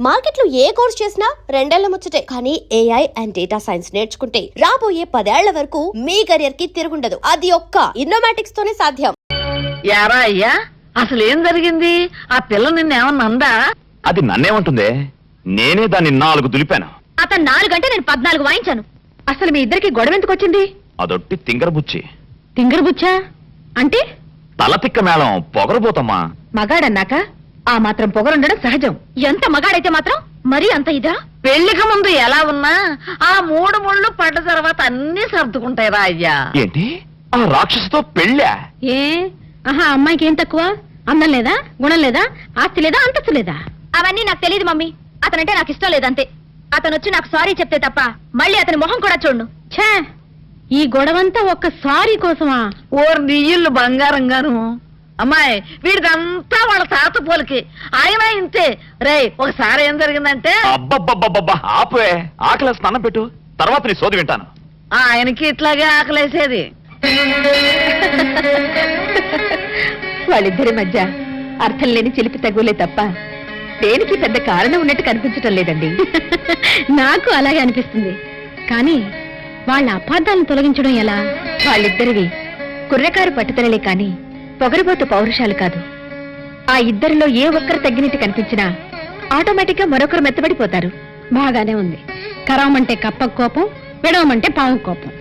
మార్కెట్లో ఏ కోర్స్ చేసినా రెండేళ్ల ముచ్చటే. కానీ ఏఐ అండ్ డేటా సైన్స్ నేర్చుకుంటే రాబోయే 10 ఏళ్ల వరకు మీ కెరియర్ కి తిరుగుండదు. అది ఒక్క ఇన్నోమాటిక్స్ తోనే సాధ్యం. యారా అయ్యా, అసలు ఏం జరిగింది? ఆ పిల్ల నిన్నేమన్నా అందా? అది నన్నేమంటుందే? నేనే దాన్ని 4 దులిపాను. అతను 4 గంటే నేను 14 వాయించాను. అసలు మీ ఇద్దరికి గొడవ ఎందుకు వచ్చింది? అదొట్టి తింగరబుచ్చి. తింగరబుచ్చా అంటే? తల తిక్క మేళం పొగరబోతమ్మా. మగాడన్నాక ఆ మాత్రం పొగరుండడం సహజం. ఎంత మగాడైతే మాత్రం మరీ అంత ఇదా? పెళ్లికి ముందు ఎలా ఉన్నా ఆ 3 ముళ్ళు పడ్డ తర్వాత అన్ని సర్దుకుంటాయిరా అయ్యా. ఏంటి? ఆ రాక్షసుతో పెళ్ళా? ఏ ఆహా, అమ్మాయికి ఏం తక్కువ? అందం లేదా, గుణం లేదా, ఆస్తి లేదా, అంతస్తు లేదా? అవన్నీ నాకు తెలియదు మమ్మీ. అతనంటే నాకు ఇష్టం లేదంతే. అతను వచ్చి నాకు సారీ చెప్తే తప్ప మళ్ళీ అతని మొహం కూడా చూడను. ఛే, ఈ గొడవంతా ఒక్క సారీ కోసమా? ఓర్ నీళ్ళు బంగారంగాను. అమ్మాయి, వీడిదంతా వాళ్ళ తాత పోలికి. ఆయన ఇంతే. రే, ఒకసారి ఏం జరిగిందంటే అబ్బబ్బబ్బబ్బబ్బా, ఆపే. ఆకలి స్నానం పెట్టు, తర్వాత నీ సోది వింటాను. ఆయనకి ఇట్లాగే ఆకలేసేది. వాళ్ళిద్దరి మధ్య అర్థం లేని చిలిపి తగులే తప్ప దేనికి పెద్ద కారణం ఉన్నట్టు కనిపించటం లేదండి. నాకు అలాగే అనిపిస్తుంది. కానీ వాళ్ళ అపార్థాలను తొలగించడం ఎలా? వాళ్ళిద్దరివి కుర్రకారు పట్టుదలలే కాని పొగరబోతు పౌరుషాలు కాదు. ఆ ఇద్దరిలో ఏ ఒక్కరు తగ్గినట్టు కనిపించినా ఆటోమేటిక్ గా మరొకరు మెత్తబడిపోతారు. బాగానే ఉంది. కరవమంటే కప్ప కోపం, విడవమంటే పాము కోపం.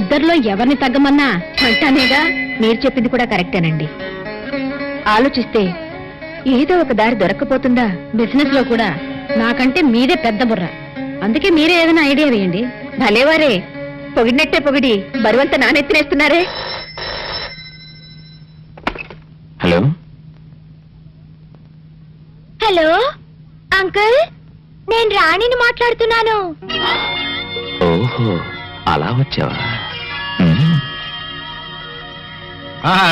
ఇద్దరిలో ఎవరిని తగ్గమన్నా అంటానేగా. మీరు చెప్పింది కూడా కరెక్టేనండి. ఆలోచిస్తే ఏదో ఒక దారి దొరక్కపోతుందా? బిజినెస్ లో కూడా నాకంటే మీదే పెద్ద బుర్ర. అందుకే మీరే ఏదైనా ఐడియా వేయండి. భలేవారే, పొగిడినట్టే పొగిడి బరువంతా నానెత్తినేస్తున్నారే. హలో హలో అంకుల్, నేను రాణిని మాట్లాడుతున్నాను. ఓహో, అలా వచ్చావా?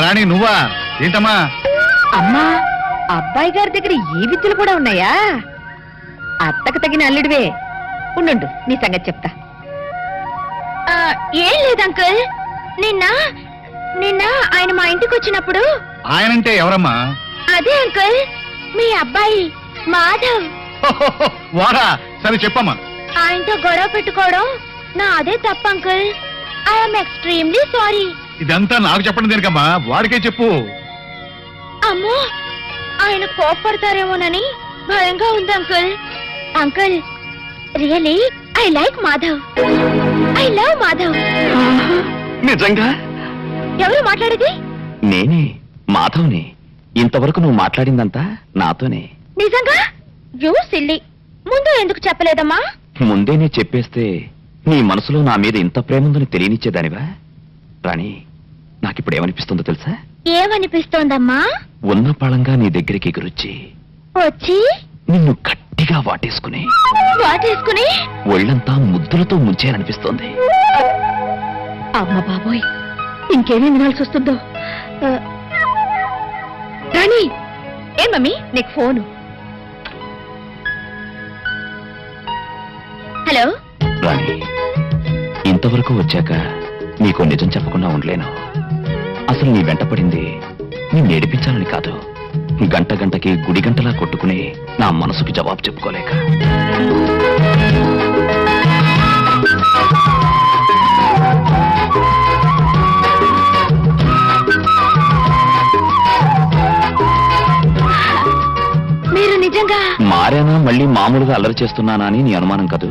రాణి, నువ్వా? ఏంటమ్మా? అమ్మా, అబ్బాయి గారి దగ్గర ఈ విద్యలు కూడా ఉన్నాయా? అత్తకు తగిన అల్లుడివే. ఉండు, నీ సంగతి చెప్తా. ఏం లేదు అంకుల్, నిన్న ఆయన మా ఇంటికి వచ్చినప్పుడు. ఆయనంటే ఎవరమ్మా? అదే అంకుల్, మీ అబ్బాయి మాధవ్. వారా? సరే చెప్పమ్మా. ఆయనతో గొడవ పెట్టుకోవడం నా అదే తప్ప అంకుల్. I'm extremely sorry. ఇదంతా నాకు చెప్పండి దేనికమ్మా? వాడికే చెప్పు. అమ్మో, ఆయన కోప్పడతారేమోనని భయంగా ఉంది uncle. Uncle, really I like Madhav. I love Madhav. నిజంగా? ఎవరు మాట్లాడేది? నేనే, మాధవ్ని. ఇంతవరకు నువ్వు మాట్లాడిందంతా నాతోనే. నిజంగా? You silly. ముందు ఎందుకు చెప్పలేదమ్మా? ముందేనే చెప్పేస్తే నీ మనసులో నా మీద ఇంత ప్రేమ ఉందని తెలియనిచ్చేదానివా? రాణి, నాకిప్పుడు ఏమనిపిస్తుందో తెలుసా? ఏమనిపిస్తోందమ్మా? ఉన్న పళంగా నీ దగ్గరికి ఎగురొచ్చి వచ్చి నిన్ను గట్టిగా వాటేసుకుని ఒళ్ళంతా ముద్దులతో ముంచేయాలనిపిస్తోంది. అమ్మ బాబోయ్, ఇంకేమీ వినాల్సి వస్తుందో. రాణి, ఏం మమ్మీ నీకు ఫోను? హలో రాణి, ఇంతవరకు వచ్చాక నీకు నిజం చెప్పకుండా ఉండలేను. అసలు నీ వెంట పడింది నిన్ను ఏడిపించాలని కాదు, గంట గంటకి గుడి గంటలా కొట్టుకుని నా మనసుకి జవాబు చెప్పుకోలేక. మీరు నిజంగా మారానా, మళ్ళీ మామూలుగా అల్లరి చేస్తున్నానా అని నీ అనుమానం కదూ?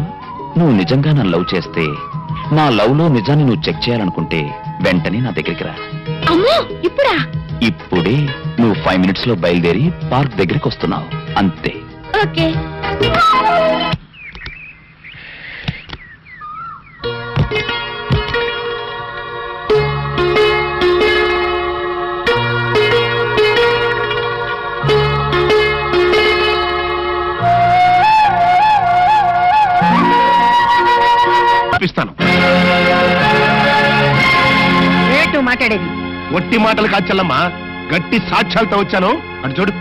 నువ్వు నిజంగా నన్ను లవ్ చేస్తే, నా లవ్ లో నిజాన్ని నువ్వు చెక్ చేయాలనుకుంటే వెంటనే నా దగ్గరికి రా. అమ్మో, ఇప్పుడా? ఇప్పుడే. నువ్వు 5 మినిట్స్ లో బయలుదేరి పార్క్ దగ్గరికి వస్తున్నావు, అంతే. ఓకే. ఇస్తాను. రేటు మాట్లాడేది ఒట్టి మాటలు కాదు చెల్లమ్మా, గట్టి సాక్ష్యాలతో వచ్చాను. అటు చూడు.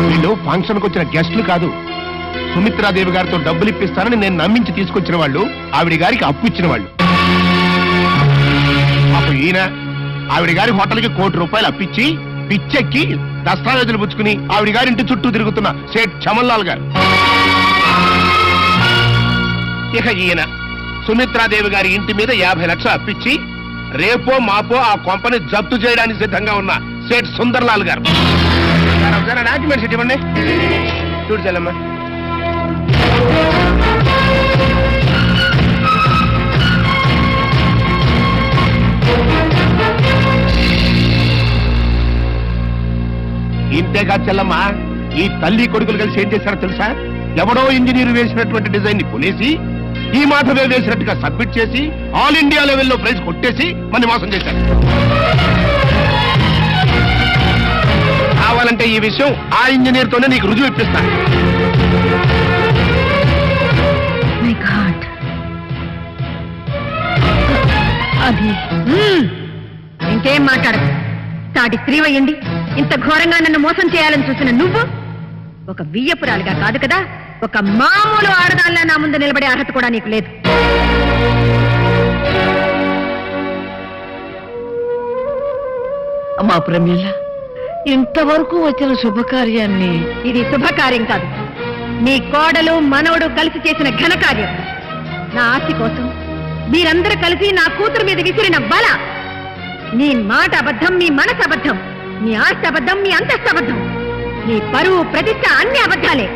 వీళ్ళు ఫంక్షన్ కు వచ్చిన గెస్టులు కాదు. సుమిత్రాదేవి గారితో డబ్బులు ఇప్పిస్తానని నేను నమ్మించి తీసుకొచ్చిన వాళ్ళు, ఆవిడ గారికి అప్పు ఇచ్చిన వాళ్ళు. అప్పుడు ఈయన ఆవిడ గారి హోటల్కి ₹1 కోటి అప్పిచ్చి పిచ్చెక్కి దస్తావేజులు పుచ్చుకుని ఆవిడ గారింటి చుట్టూ తిరుగుతున్న సేట్ చమన్లాల్ గారు. ఇక ఈయన సుమిత్రాదేవి గారి ఇంటి మీద 50 లక్షలు అప్పించి రేపో మాపో ఆ కొంపని జప్తు చేయడానికి సిద్ధంగా ఉన్న సేట్ సుందర్లాల్ గారు. డాక్యుమెంట్స్ ఇవ్వండి. చూడు చెల్లమ్మ. ఇంతేగా చెల్లమ్మ, ఈ తల్లి కొడుకులు కలిసి ఏం చేశారో తెలుసా? ఎవడో ఇంజనీర్ వేసినటువంటి డిజైన్ ని కొనేసి ఈ మాధవే వేసినట్టుగా సబ్మిట్ చేసి ఆల్ ఇండియా లెవెల్లో ప్రైజ్ కొట్టేసి మన మోసం చేశారు. కావాలంటే ఈ విషయం ఆ ఇంజనీర్ తోనే నీకు రుజువు ఇప్పిస్తాను. అది ఇంకేం మాట్లాడదు. సాటి స్త్రీ అయ్యండి ఇంత ఘోరంగా నన్ను మోసం చేయాలని చూసిన నువ్వు ఒక వియ్యపురాలుగా కాదు కదా, ఒక మామూలు ఆడదానిలా నా ముందు నిలబడే అర్హత కూడా నీకు లేదు. అమ్మా ప్రమీల, ఇంతవరకు వచ్చిన శుభకార్యాన్ని ఇది శుభకార్యం కాదు, నీ కోడలు మనవడు కలిసి చేసిన ఘనకార్యం. నా ఆస్తి కోసం మీరందరూ కలిసి నా కూతురు మీద విసిరిన బల. నీ మాట అబద్ధం, మీ మనసు అబద్ధం, మీ ఆస్తి అబద్ధం, మీ అంతస్తు అబద్ధం, నీ పరువు ప్రతిష్ట అన్ని అబద్ధాలే.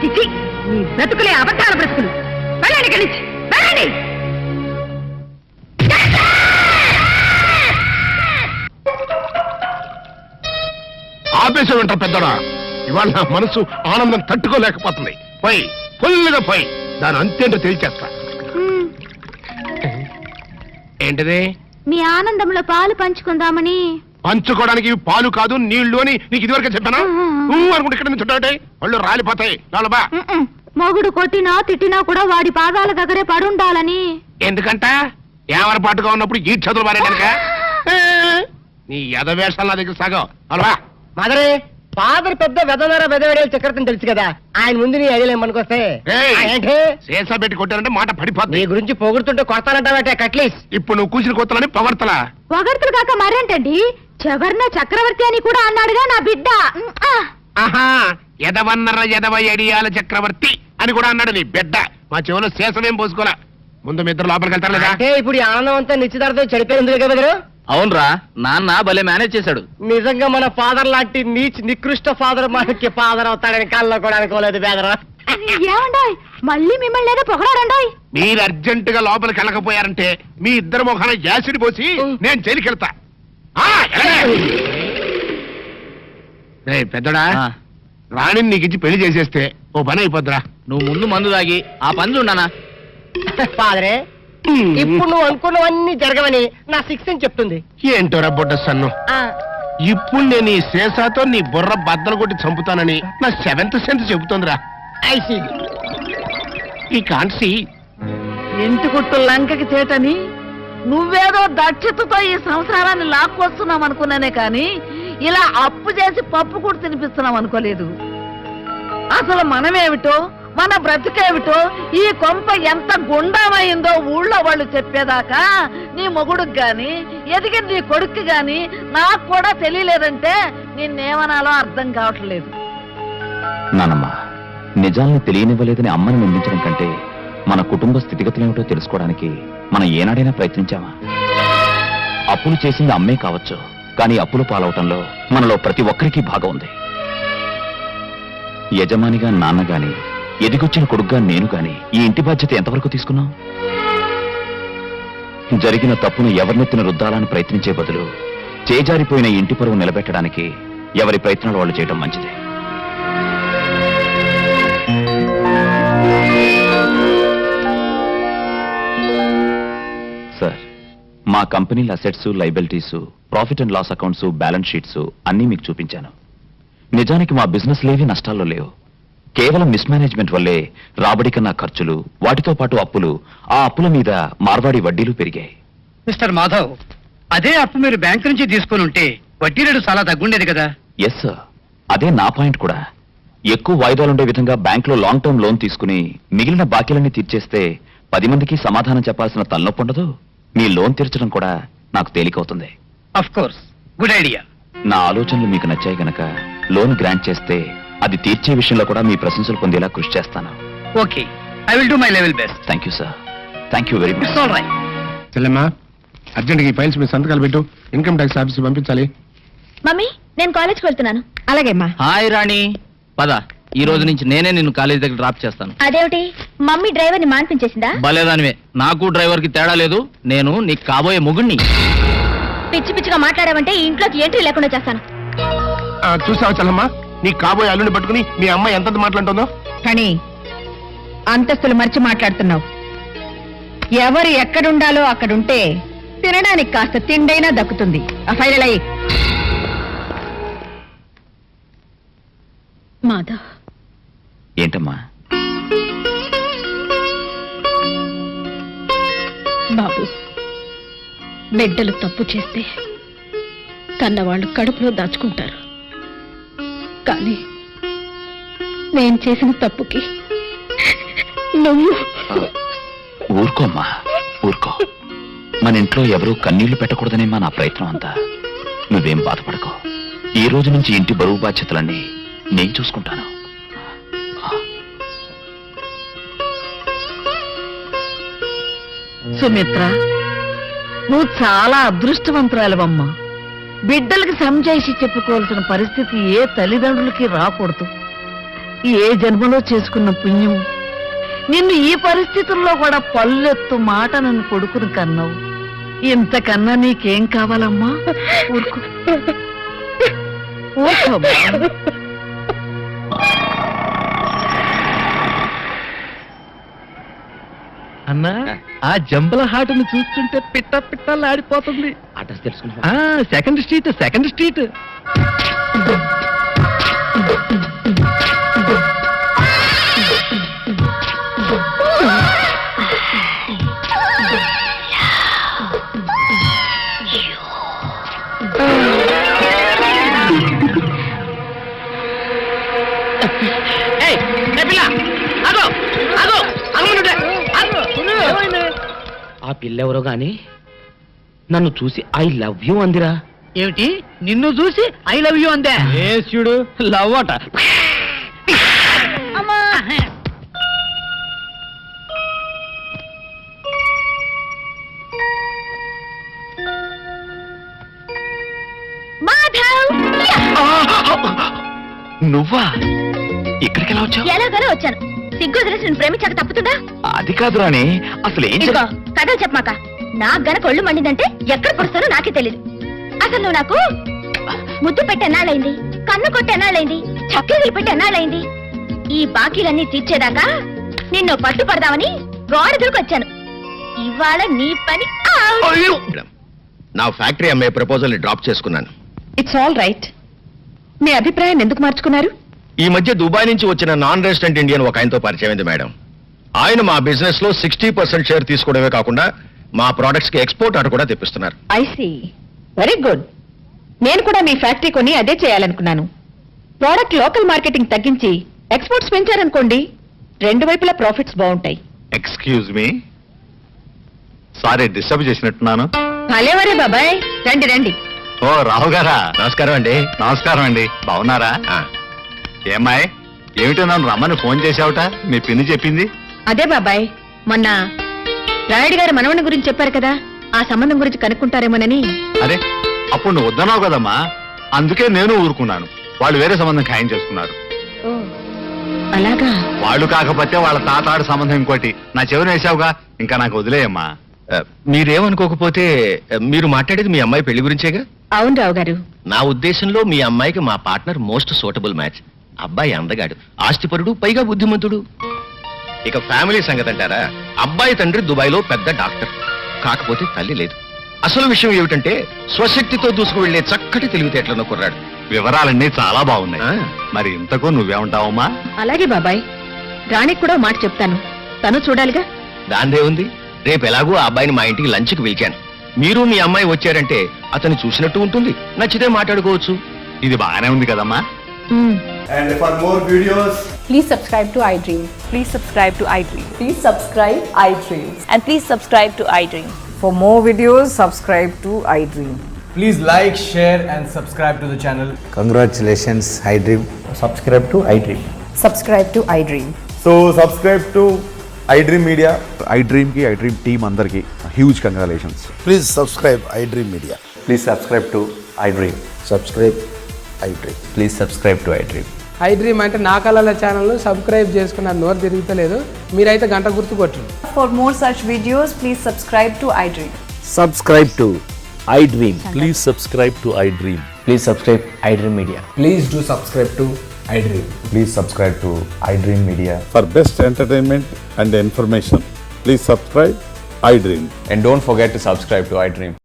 చిచి, నీ బ్రతుకులే అబద్ధాల బ్రతుకులు. వెళ్ళండి కలిసి వెళ్ళండి. ఆపేసి ఉంటా పెద్దడా. ఇవాళ నా మనసు ఆనందం తట్టుకోలేకపోతుంది. పోయి ఫుల్గా పోయి దాని అంతేంటో తేల్చేస్తా. ఏంటిది? మీ ఆనందంలో పాలు పంచుకుందామని. పంచుకోవడానికి పాలు కాదు నీళ్లు అని నీకు ఇదివరకే చెప్పానా? అనుకుంటే ఇక్కడ నుంచి చుట్టాటే వాళ్ళు రాలిపోతాయి. లోలబా. మొగుడు కొట్టినా తిట్టినా కూడా వాడి పాదాల దగ్గరే పడుండాలని. ఎందుకంట ఏమరపాటుగా ఉన్నప్పుడు ఈ చదువులు మారేడానిక? నీ ఎదవేషాలు నా దగ్గర సాగం. అలవా మదరే ఫాదర్ పెద్ద వెదవర వెదవేడేలు చక్రవర్తిని తెలుసు కదా, ఆయన ముందు నీ ఐడియా ఏమనుకొస్తే ఏంటి శేషా పెట్టి కొట్టారంటే మాట పడిపోతుంది. నీ గురించి పొగుడుతుంటే కొడతానంటావటే కట్లీస్. ఇప్పుడు నువ్వు కూసిన కొత్తలని పొగడతలా? పొగడ్తలు కాక మరేంటండి, చెవర్న చక్రవర్తి అని కూడా అన్నాడుగా నా బిడ్డ. ఆహా, ఎదవన్నర ఎదవ ఎడియాల చక్రవర్తి అని కూడా అన్నాడు నీ బిడ్డ. మా చెవులో శేషమేం పోసుకోలే. ముందు మీ ఇద్దరు లోపలికి వెళ్తారు లేదా? అంటే ఇప్పుడు ఈ ఆనందం అంతా నిశ్చితార్థం చెడిపోయింది కదా బెదరు. అవునరా, నాన్న భలే మేనేజ్ చేశాడు. నిజంగా మన ఫాదర్ లాంటి నికృష్ట ఫాదర్ మనకి ఫాదర్ అవుతాడని కళ్ళలో కూడా అనుకోలేదు బెదరు. ఏమండాయ్, మళ్ళీ మిమ్మల్ని ఏదో పొగడారండాయ్. మీరు అర్జెంట్ గా లోపలికి వెళ్ళకపోయారంటే మీ ఇద్దరు మొహాన యాసిడ్ పోసి నేను జైలుకి వెళ్తా. పెద్దడా, రాణిని నీకు ఇచ్చి పెళ్లి చేసేస్తే ఓ పని అయిపోద్దురా. నువ్వు ముందు మందు తాగి ఆ పనులు ఉన్నానా? ఫాదరే, ఇప్పుడు నువ్వు అనుకున్నవన్నీ జరగవని నా శిక్ష చెప్తుంది. ఏంటోరా బొడ్డ సన్ను, ఇప్పుడు నేను ఈ శేషాతో నీ బుర్ర బద్దలు కొట్టి చంపుతానని నా 7th సెన్స్ చెబుతోందిరా. ఐసి ఈ కాన్సీ ఇంటి గుట్టు లంకకి చేటని నువ్వేదో దక్షతతో ఈ సంసారాన్ని లాక్కొస్తున్నావు అనుకున్నానే కాని ఇలా అప్పు చేసి పప్పు కూడా తినిపిస్తున్నావు అనుకోలేదు. అసలు మనమేమిటో మన బ్రతుకేమిటో ఈ కొంప ఎంత గుండమైందో ఊళ్ళో వాళ్ళు చెప్పేదాకా నీ మొగుడుకు గాని ఎదిగిన నీ కొడుక్కి గాని నాకు కూడా తెలియలేదంటే నిన్నేమనాలో అర్థం కావట్లేదు. నానమ్మ, నిజాల్ని తెలియనివ్వలేదని అమ్మని నిందించడం కంటే మన కుటుంబ స్థితిగతులేమిటో తెలుసుకోవడానికి మనం ఏనాడైనా ప్రయత్నించామా? అప్పులు చేసింది అమ్మే కావచ్చు, కానీ అప్పులు పాలవటంలో మనలో ప్రతి ఒక్కరికి భాగం ఉంది. యజమానిగా నాన్న గాని ఎదిగొచ్చిన కొడుగ్గా నేను గాని ఈ ఇంటి బాధ్యత ఎంతవరకు తీసుకున్నాం? జరిగిన తప్పును ఎవరినెత్తిన రుద్దాలని ప్రయత్నించే బదులు చేజారిపోయిన ఇంటి పరువు నిలబెట్టడానికి ఎవరి ప్రయత్నాలు వాళ్ళు చేయడం మంచిది. సార్, మా కంపెనీల assets, liabilities, profit and loss accounts, balance sheets అన్నీ మీకు చూపించాను. నిజానికి మా బిజినెస్ లేవి నష్టాల్లో లేవు. కేవలం మిస్మేనేజ్మెంట్ వల్లే రాబడి కన్నా ఖర్చులు, వాటితో పాటు అప్పులు, ఆ అప్పుల మీద మార్వాడి వడ్డీలు పెరిగాయి. మిస్టర్ మాధవ్, అదే అప్పు మీరు బ్యాంక్ నుంచి తీసుకుని ఉంటే వడ్డీ రేటు చాలా తగ్గుండేది కదా. ఎస్ సార్, అదే నా పాయింట్ కూడా. ఎక్కువ వాయిదాలుండే విధంగా బ్యాంకులో లాంగ్ టర్మ్ లోన్ తీసుకుని మిగిలిన బాకీలన్నీ తీర్చేస్తే 10 మందికి సమాధానం చెప్పాల్సిన తలనొప్పి ఉండదు. మీ లోన్ తీర్చడం కూడా నాకు తేలికవుతుంది. Of course, good idea. నా ఆలోచనలు మీకు నచ్చాయి గనక లోన్ గ్రాంట్ చేస్తే అది తీర్చే విషయంలో కూడా మీ ప్రశంసలు పొందేలా కృషి చేస్తాను. Okay, I will do my level best. Thank you sir, thank you very much. It's all right. చెల్లెమ్మా, అర్జెంట్గా ఈ ఫైల్స్ మీద సంతకాలు పెట్టు, ఇన్కమ్ ట్యాక్స్ ఆఫీస్కి పంపించాలి. మమ్మీ నేను కాలేజ్కి వెళ్తున్నాను. అలాగేమ్మా. హాయ్ రాణి, పద. ఈ రోజు నుంచి నేనే నిన్ను కాలేజ్ దగ్గర డ్రాప్ చేస్తాను. అదేమిటి మమ్మీ డ్రైవర్ని మాన్పించేసిందా? భలేదానివే, నాకు డ్రైవర్ కి తేడా లేదు. నేను నీకు కాబోయే మొగుణ్ణి. పిచ్చి పిచ్చిగా మాట్లాడావంటే ఈ ఇంట్లోకి ఎంట్రీ లేకుండా చేస్తాను. చూసావా చెల్లమ్మా, నీ కాబోయే అల్లుని పట్టుకుని మీ అమ్మాయి ఎంత మాట్లాడుతుందో. కానీ అంతస్తులు మర్చి మాట్లాడుతున్నావు. ఎవరు ఎక్కడుండాలో అక్కడుంటే తినడానికి కాస్త తిండైనా దక్కుతుంది. ఆ ఫైనల్ అయ్యి. మాధవ్, ఏంటమ్మా? బాబు, బిడ్డలు తప్పు చేస్తే కన్నవాళ్ళు కడుపులో దాచుకుంటారు. కానీ నేను చేసిన తప్పుకి నువ్వు ఊరుకోమ్మా, ఊరుకో. మన ఇంట్లో ఎవరూ కన్నీళ్లు పెట్టకూడదనేమా నా ప్రయత్నం అంతా. నువ్వేం బాధపడకో. ఈ రోజు నుంచి ఇంటి బరువు బాధ్యతలన్నీ నేను చూసుకుంటాను. సుమిత్ర, నువ్వు చాలా అదృష్టవంతురాలవమ్మా. బిడ్డలకి సంజాయిషి చెప్పుకోవాల్సిన పరిస్థితి ఏ తల్లిదండ్రులకి రాకూడదు. ఏ జన్మలో చేసుకున్న పుణ్యం నిన్ను ఈ పరిస్థితుల్లో కూడా పల్లెత్తు మాట నన్ను కొడుకుని కన్నావు. ఇంతకన్నా నీకేం కావాలమ్మా? ఊరుకో, ఊరుకోమ్మా. అన్నా, ఆ జంబల హాటును చూస్తుంటే పిట్ట పిట్టలాడిపోతుంది. అడ్రస్ తెలుసుకుంటా. Second street, second street. ఆ పిల్లెవరో గాని నన్ను చూసి ఐ లవ్ యూ అందిరా. ఏమిటి, నిన్ను చూసి ఐ లవ్ యూ అందే? చూడు, లవ్ అట. నువ్వా? ఇక్కడికి ఎలా వచ్చావు? ఎలాగైనా వచ్చాను. సిగ్గు వదిలేసి నేను ప్రేమించాక తప్పుతుందా? అది కాదు రాణి, అసలు ఏం ఇదిగో కథలు చెప్పమాక. నాకు గనక ఒళ్ళు మండిందంటే ఎక్కడ పుడుస్తానో నాకే తెలీదు. అసలు నువ్వు నాకు ముద్దు పెట్టి ఎన్నాళ్ళైంది, కన్ను కొట్టి ఎన్నాళ్ళైంది, చక్కెరలు పెట్టి ఎన్నాళ్ళైంది. ఈ బాకీలన్నీ తీర్చేదాకా నిన్ను పట్టుపడదామని గోడ దూకొచ్చాను. ఇవాళ నీ పని. నా ఫ్యాక్టరీ అమ్మే ప్రపోజల్ ని డ్రాప్ చేసుకున్నాను. It's all right. మీ అభిప్రాయాన్ని ఎందుకు మార్చుకున్నారు? ఈ మధ్య దుబాయ్ నుంచి వచ్చిన నాన్ రెసిడెంట్ ఇండియన్ ఒక ఆయనతో పరిచయం అయింది మేడం. ఆయన మా బిజినెస్ లో 60% షేర్ తీసుకోవడమే కాకుండా మా ప్రొడక్ట్స్ కి ఎక్స్పోర్ట్ ఆర్డర్ కూడా తెప్పిస్తున్నారు. I see, very good. నేను కూడా మీ ఫ్యాక్టరీ కొని అదే చేయాలనుకున్నాను. ప్రోడక్ట్ లోకల్ మార్కెటింగ్ తగ్గించి ఎక్స్పోర్ట్స్ పెంచారనుకోండి, రెండు వైపులా ప్రాఫిట్స్ బాగుంటాయి. ఎక్స్క్యూజ్ మీ, సారీ డిస్టర్బ్ చేసినట్టున్నాను. భలేవరే బాబాయ్, రండి రండి. ఓ రావు గారా, నమస్కారం అండి. నమస్కారం అండి. బాగున్నారా? ఏమాయ్, ఏమిటో నన్ను రమ్మని ఫోన్ చేసావుట? మీ పిన్ని చెప్పింది. అదే బాబాయ్, మొన్న రాయుడు గారి మనవని గురించి చెప్పారు కదా, ఆ సంబంధం గురించి కనుక్కుంటారేమోనని. అరే, అప్పుడు నువ్వు వద్దన్నావు కదమ్మా, అందుకే నేను ఊరుకున్నాను. వాళ్ళు వేరే సంబంధం ఖాయం చేసుకున్నారు. అలాగా? వాళ్ళు కాకపోతే వాళ్ళ తాతాడు సంబంధం ఇంకోటి నా చెవిని వేసావుగా, ఇంకా నాకు వదిలేయమ్మా. మీరేమనుకోకపోతే మీరు మాట్లాడేది మీ అమ్మాయి పెళ్లి గురించేగా? అవును రావు గారు. నా ఉద్దేశంలో మీ అమ్మాయికి మా పార్ట్నర్ మోస్ట్ సూటబుల్ మ్యాచ్. అబ్బాయి అందగాడు, ఆస్తిపరుడు, పైగా బుద్ధిమంతుడు. ఇక ఫ్యామిలీ సంగతి అంటారా, అబ్బాయి తండ్రి దుబాయ్ లో పెద్ద డాక్టర్, కాకపోతే తల్లి లేదు. అసలు విషయం ఏమిటంటే స్వశక్తితో దూసుకు వెళ్లే చక్కటి తెలివితేటలను కుర్రాడు. వివరాలన్నీ చాలా బాగున్నాయి. మరి ఇంతకు నువ్వేమంటావమ్మా? అలాగే బాబాయ్, రాణికి కూడా మాట చెప్తాను, తను చూడాలిగా. దాందే ఉంది. రేపు ఎలాగో ఆ అబ్బాయిని మా ఇంటికి లంచ్కి పిలిచాను. మీరు మీ అమ్మాయి వచ్చారంటే అతన్ని చూసినట్టు ఉంటుంది, నచ్చితే మాట్లాడుకోవచ్చు. ఇది బాగానే ఉంది కదమ్మా. And for more videos, please subscribe to iDream. Please subscribe to iDream. Please subscribe iDream. And please subscribe to iDream. For more videos, subscribe to iDream. Please like, share and subscribe to the channel. Congratulations, iDream. Subscribe to iDream. Subscribe to iDream. So subscribe to iDream Media. iDream ki iDream team andarki huge congratulations. Please subscribe iDream Media. Please subscribe to iDream. Subscribe iDream. Please subscribe to iDream. iDream అంటే నా కళల channel subscribe చేసుకున్న నోరు తిరుగుతలేదు, మీరైతే గంట గుర్తు కొట్టండి. For more such videos, please subscribe to iDream. Subscribe to iDream. Please subscribe to iDream. Please subscribe iDream Media. Please do subscribe to iDream. Please subscribe to iDream Media. For best entertainment and information, please subscribe iDream. And don't forget to subscribe to iDream.